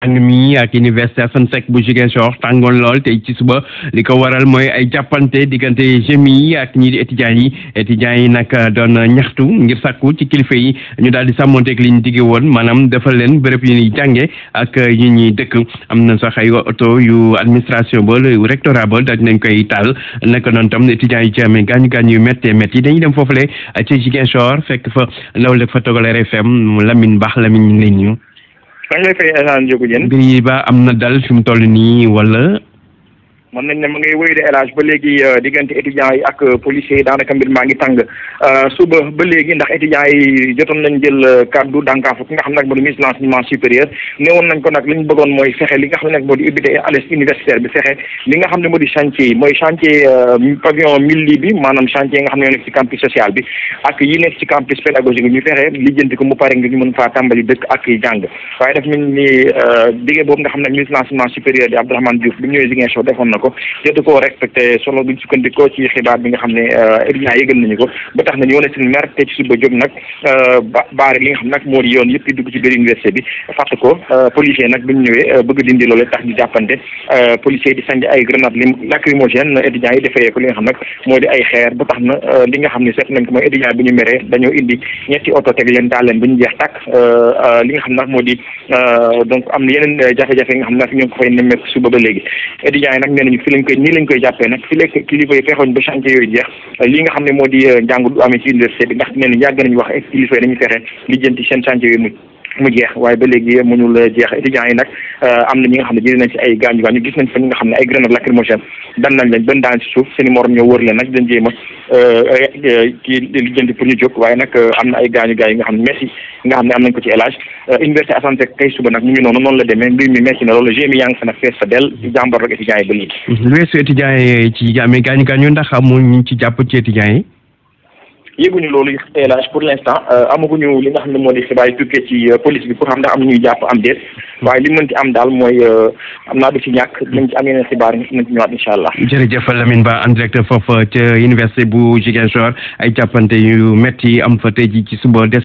mi ak université Assane Seck bu Ziguinchor tàngoon lool tey ci suba li ko waral mooy ay jàppante diggante GMI ak ñii di étudiants yi nag doon ñaxtu ngir sàkku ci kilifa yi ñu daal di sàmmonteeg li ñu digge woon maanaam defal leen béréb yu ñuy jànge ak yi ñuy dëkk am na sax ay oto yu administration ba rectorat ba daal nañ koy taal naka noonu tam étudiants yi ci amee gaañu yu métti dañuy dem foofule ci Ziguinchor fekk fa ndaw la fa togal RFM Lamine Lamine lay ñu maa ngi lay fay El Hadj Ndiogou Diène. mbir yi ba am na dal fi mu toll nii wala. mën nañ ne ma ngay wéy de El Hadj ba léegi diggante étudiants yi ak policiers yi daanaka mbir maa ngi tàng suba ba léegi ndax étudiants yi jotoon nañ jël kaddu dànkaafu ki nga xam nag moo di ministre de l'enseignement supérieur newoon nañ ko nag li ñu bëggoon mooy fexe li nga xam ne nag moo di ubbite ALES universitaire bi fexe li nga xam ne moo di chantier yi mooy chantier pavillon Milly bi maanaam chantier yi nga xam ne ñoo nekk ci campus social bi ak yi nekk ci campus pédagogique bi ñu fexe lijjanti ko mu pare ngir ñu mën faa tàmbali dëkk ak jàng waaye daf mel ni diggé boobu nga xam ne ministre de l'enseignement supérieur di Abdourahmane Diouf bi mu ñëwee Ziguinchor defoon ko jotu koo respecté solo buñ sukkandikoo ci xibaar bi nga xam ne étudiants yëgal nañu ko ba tax na ñu wane seen mer te ci suba jóg nag baare li nga xam nag moo di yoon yëpp di dugg ci biir université bi fàtt ko policiers nag buñ ñëwee bëgg dindi loolu tax ñu jàppante policiers di sànni ay grenade lacrymogène étudiants yi defee ko li nga xam nag moo di ay xeer ba tax na li nga xam ne seet nañ ko mooy étudiants bi ñu meree dañoo indi ñetti oto teg leen daal leen ba ñu jeex tàkk li nga xam nag moo di donc am na yeneen jafe-jafe yi nga xam ne nag ñoo ngi ko fay nemmeeku suba ba léegi étudiants yi nag nee nañu nii lañ koy jàppee nag fi lekk kilifa yi fexoñ ba chantier yooyu jeex li nga xam ne moo di njàng du amee ci université bi ndax nee na yàgg nañu wax kilifa yi dañuy fexe lijjanti seen chantier yooyu mu jeex waaye ba léegi mënul jeex étudiants yi nag am na ñi nga xam ne jëlee nañ ci ay gaañu gis nañ fa ñi nga xam ne ay grenade lacrymogène dan nañ leen ban daan ci suuf seen i morom ñoo wër leen nag dañ jéem a kii lijjanti pour ñu jóg waaye nag am na ay gaañu yi nga xam ne merci nga xam ne am nañ ko ci élage université Assane Seck tey suba nag mu ngi noonu la demee mbir mi metti na loolu GMI yaa ngi fa nag fees fa del ci jàmbar rek étudiants yi ba léegi lu weesu étudiants yi ci amee gaañu ndax amu ñu ci jàpp ci étudiants yi yëguñu loolu élage pour l'instant amaguñu li nga xam ne moo di xibaar yi tukkee ci police bi pour xam ndax am na ñuy jàpp am déet waaye li mën ci am daal mooy am naa du ci ñàkk dinañ ci am yeneen xibaar yi nañ ci ñëwaat incha allah. jërëjëf Lamine Ba en direct foofu ca université bu Ziguinchor ay jàppante yu métti am fa tey ji ci suba des